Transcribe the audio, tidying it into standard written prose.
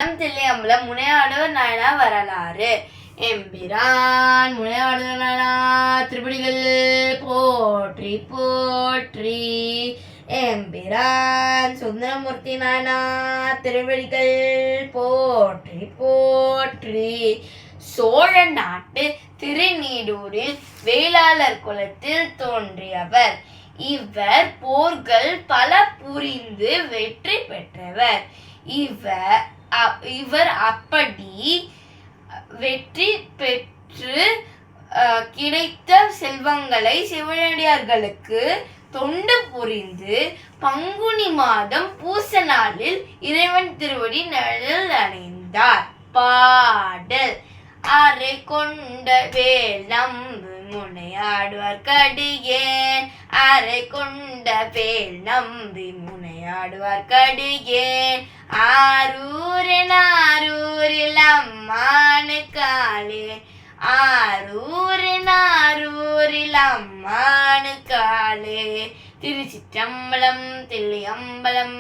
தில்லையம்பலம் முனையாடுவர் நாயனார் வரலாறு. எம்பிரான் முனையாடுவர் நாயனார் திருப்படிகள் போற்றி போற்றி. எம்பிரான் சுந்தரமூர்த்தி நாயனார் திருப்படிகள் போற்றி போற்றி. சோழ நாட்டு திருநீடூரில் வேளாளர் குலத்தில் தோன்றியவர். இவர் போர்கள் பல புரிந்து வெற்றி பெற்றவர். இவர் அப்படி வெற்றி பெற்று கிடைத்த செல்வங்களை சிவனடியார்களுக்கு தொண்டு புரிந்து பங்குனி மாதம் பூச நாளில் இறைவன் திருவடி நிழல் அடைந்தார். பாடல். அரை கொண்ட வேல் நம்பு முனையாடுவார் கடியேன். அரை கொண்ட வேல் நம்பி முனையாடுவார் கடியேன். ஆரூரில் அம்மானுக்காலே. ஆரூரில் அம்மானுக்காலே. திருச்சிற்றம்பலம் தில்லையம்பலம்.